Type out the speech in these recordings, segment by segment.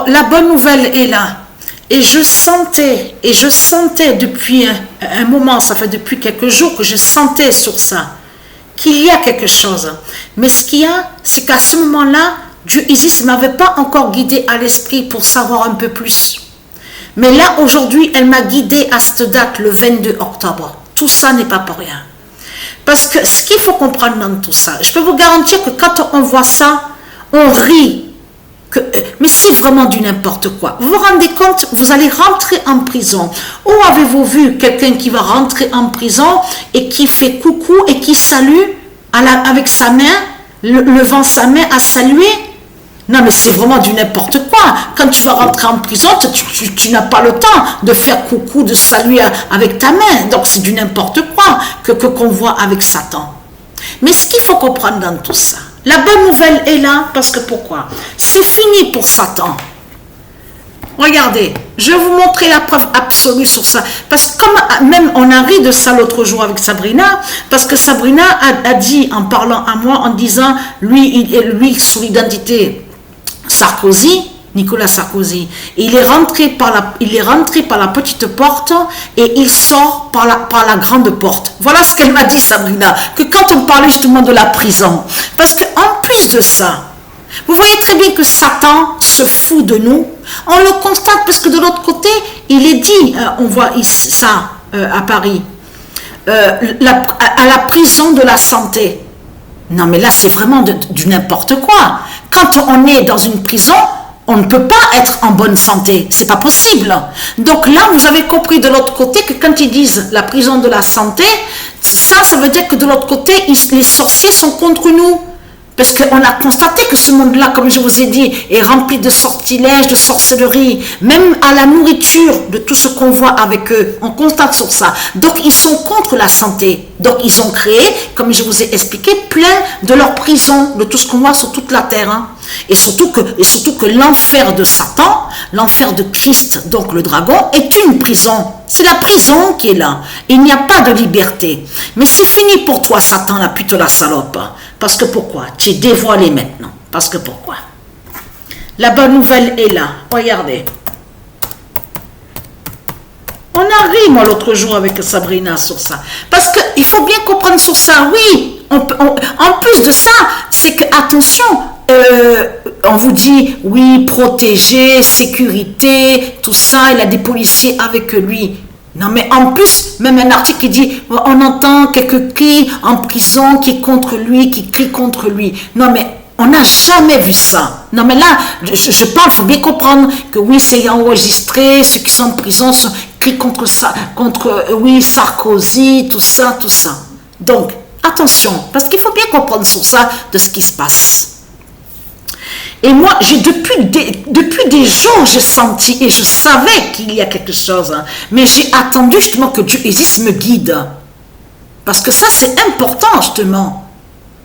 Alors, la bonne nouvelle est là. Et je sentais depuis un moment, ça fait depuis quelques jours que je sentais sur ça, qu'il y a quelque chose. Mais ce qu'il y a, c'est qu'à ce moment-là, Dieu Isis ne m'avait pas encore guidé à l'esprit pour savoir un peu plus. Mais là, aujourd'hui, elle m'a guidé à cette date, le 22 octobre. Tout ça n'est pas pour rien. Parce que ce qu'il faut comprendre dans tout ça, je peux vous garantir que quand on voit ça, on rit. Mais c'est vraiment du n'importe quoi. Vous vous rendez compte, vous allez rentrer en prison. Où avez-vous vu quelqu'un qui va rentrer en prison et qui fait coucou et qui salue avec sa main, levant sa main à saluer? Non, mais c'est vraiment du n'importe quoi. Quand tu vas rentrer en prison, tu n'as pas le temps de faire coucou, de saluer avec ta main. Donc c'est du n'importe quoi qu'on voit avec Satan. Mais ce qu'il faut comprendre dans tout ça, la bonne nouvelle est là, parce que pourquoi? C'est fini pour Satan. Regardez, je vais vous montrer la preuve absolue sur ça. Parce que comme même on a ri de ça l'autre jour avec Sabrina, parce que Sabrina a dit, en parlant à moi, en disant, lui sous l'identité Sarkozy, Nicolas Sarkozy, il est rentré par la petite porte et il sort par la grande porte. Voilà ce qu'elle m'a dit, Sabrina, que quand on parlait justement de la prison, parce qu'en plus de ça, vous voyez très bien que Satan se fout de nous. On le constate parce que de l'autre côté, il est dit, on voit ça à Paris, à la prison de la santé. Non mais là c'est vraiment du n'importe quoi. Quand on est dans une prison, on ne peut pas être en bonne santé, c'est pas possible. Donc là, vous avez compris de l'autre côté que quand ils disent la prison de la santé, ça veut dire que de l'autre côté, les sorciers sont contre nous. Parce qu'on a constaté que ce monde-là, comme je vous ai dit, est rempli de sortilèges, de sorcellerie, même à la nourriture, de tout ce qu'on voit avec eux. On constate sur ça. Donc, ils sont contre la santé. Donc, ils ont créé, comme je vous ai expliqué, plein de leurs prisons, de tout ce qu'on voit sur toute la terre. Hein. Et surtout que l'enfer de Satan, l'enfer de Christ, donc le dragon, est une prison. C'est la prison qui est là. Il n'y a pas de liberté. Mais c'est fini pour toi, Satan, la pute, la salope. Parce que pourquoi? Tu es dévoilé maintenant. Parce que pourquoi? La bonne nouvelle est là. Regardez. On a ri, moi, l'autre jour avec Sabrina sur ça. Parce qu'il faut bien comprendre sur ça. Oui, en plus de ça, c'est que, attention, on vous dit, oui, protéger, sécurité, tout ça, il a des policiers avec lui. Non, mais en plus, même un article qui dit, on entend quelques cris en prison qui est contre lui, qui crient contre lui. Non, mais on n'a jamais vu ça. Non, mais là, je parle, il faut bien comprendre que oui, c'est enregistré, ceux qui sont en prison crient contre ça, oui, Sarkozy, tout ça, tout ça. Donc, attention, parce qu'il faut bien comprendre sur ça de ce qui se passe. Et moi, depuis des jours, j'ai senti et je savais qu'il y a quelque chose. Hein, mais j'ai attendu justement que Dieu Isis me guide. Parce que ça, c'est important justement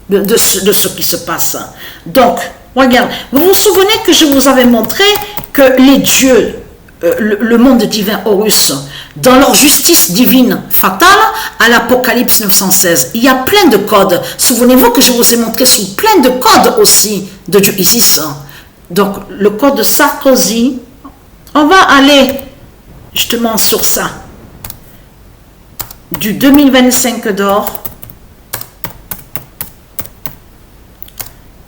de ce qui se passe. Donc, regarde, vous vous souvenez que je vous avais montré que les dieux, le monde divin Horus, dans leur justice divine fatale, à l'Apocalypse 916, il y a plein de codes. Souvenez-vous que je vous ai montré sous plein de codes aussi de Dieu Isis. Donc, le code de Sarkozy, on va aller justement sur ça. Du 2025 d'or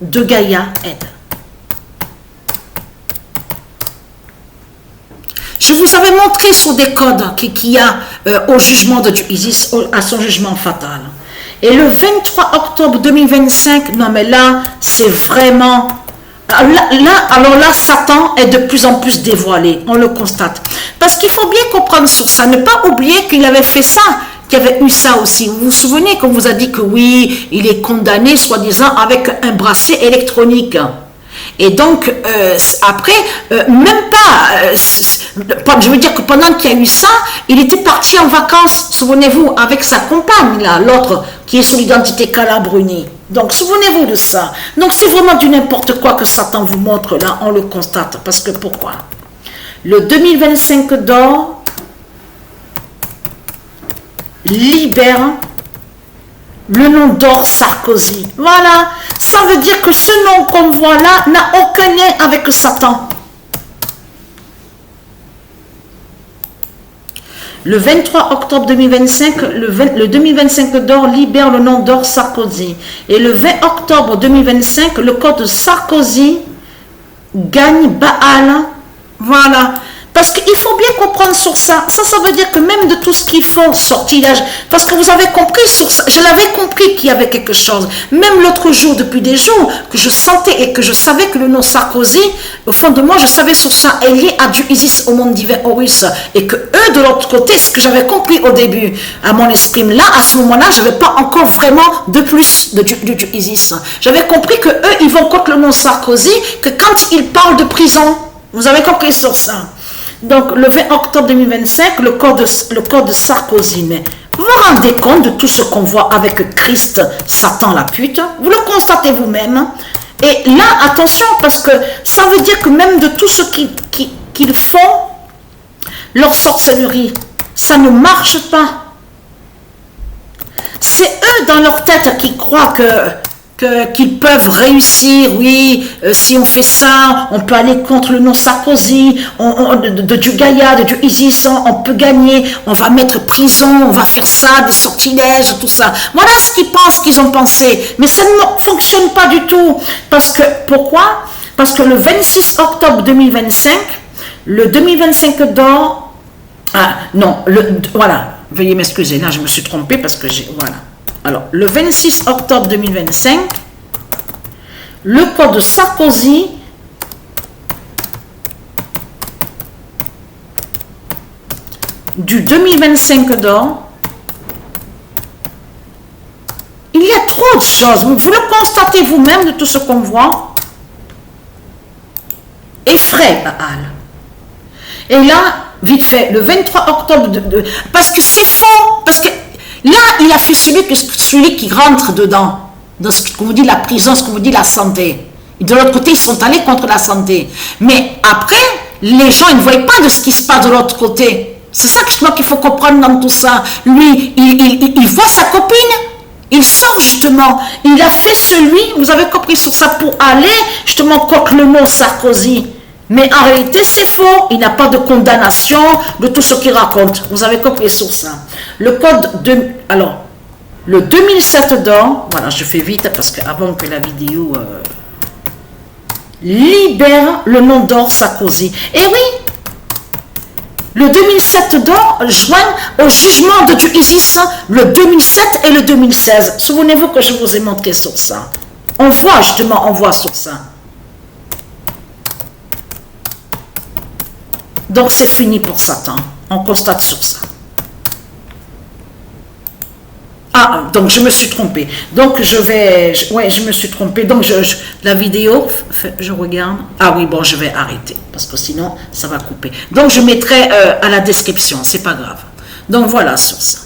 de Gaïa Aide. Je vous avais montré sur des codes qu'il y a au jugement de Dieu Isis, à son jugement fatal. Et le 23 octobre 2025, non mais là, c'est vraiment... Alors là, Satan est de plus en plus dévoilé, on le constate. Parce qu'il faut bien comprendre sur ça, ne pas oublier qu'il avait fait ça, qu'il y avait eu ça aussi. Vous vous souvenez qu'on vous a dit que oui, il est condamné, soi-disant, avec un bracelet électronique. Et donc, après, même pas, je veux dire que pendant qu'il y a eu ça, il était parti en vacances, souvenez-vous, avec sa compagne, là, l'autre, qui est sous l'identité Carla Bruni. Donc, souvenez-vous de ça. Donc, c'est vraiment du n'importe quoi que Satan vous montre, là, on le constate. Parce que pourquoi? Le 2025 d'or libère le nom d'or Sarkozy. Voilà. Ça veut dire que ce nom qu'on voit là n'a aucun lien avec Satan. Le 23 octobre 2025, le 2025 d'or libère le nom d'or Sarkozy. Et le 20 octobre 2025, le code Sarkozy gagne Baal. Voilà. Parce qu'il faut bien comprendre sur ça. Ça veut dire que même de tout ce qu'ils font, sortilège, parce que vous avez compris sur ça, je l'avais compris qu'il y avait quelque chose. Même l'autre jour, depuis des jours, que je sentais et que je savais que le nom Sarkozy, au fond de moi, je savais sur ça, est lié à du Isis, au monde divin Horus. Et que eux, de l'autre côté, ce que j'avais compris au début, à mon esprit, là, à ce moment-là, je n'avais pas encore vraiment de plus du Isis. J'avais compris que eux, ils vont contre le nom Sarkozy, que quand ils parlent de prison, vous avez compris sur ça. Donc, le 20 octobre 2025, le code de Sarkozy. Mais vous vous rendez compte de tout ce qu'on voit avec Christ, Satan, la pute? Vous le constatez vous-même. Et là, attention, parce que ça veut dire que même de tout ce qu'ils font, leur sorcellerie, ça ne marche pas. C'est eux, dans leur tête, qui croient qu'ils peuvent réussir, oui, si on fait ça, on peut aller contre le nom Sarkozy, du Gaïa, du Isis, on peut gagner, on va mettre prison, on va faire ça, des sortilèges, tout ça. Voilà ce qu'ils pensent, qu'ils ont pensé. Mais ça ne fonctionne pas du tout. Parce que, pourquoi? Parce que le 26 octobre 2025, le 2025 d'or, voilà, veuillez m'excuser, là je me suis trompée parce que voilà. Alors, le 26 octobre 2025, le code Sarkozy du 2025 d'or, il y a trop de choses. Vous le constatez vous-même de tout ce qu'on voit. Effraie Baal. Et là, vite fait, le 23 octobre, parce que c'est faux, parce que là, il a fait celui qui rentre dedans, dans ce qu'on vous dit la prison, ce qu'on vous dit la santé. Et de l'autre côté, ils sont allés contre la santé. Mais après, les gens, ils ne voient pas de ce qui se passe de l'autre côté. C'est ça que je crois qu'il faut comprendre dans tout ça. Lui, il voit sa copine, il sort justement. Il a fait celui, vous avez compris sur ça, pour aller justement contre le mot Sarkozy. Mais en réalité, c'est faux. Il n'a pas de condamnation de tout ce qu'il raconte. Vous avez compris sur ça. Le code de... Alors, le 2007 d'or, voilà, je fais vite parce qu'avant que la vidéo libère le nom d'or Sarkozy. Et oui, le 2007 d'or joint au jugement de du Isis le 2007 et le 2016. Souvenez-vous que je vous ai montré sur ça. On voit sur ça. Donc c'est fini pour Satan. On constate sur ça. Ah, donc je me suis trompée. Donc je me suis trompée. Donc la vidéo, je regarde. Ah oui, bon, je vais arrêter parce que sinon ça va couper. Donc je mettrai à la description, c'est pas grave. Donc voilà sur ça.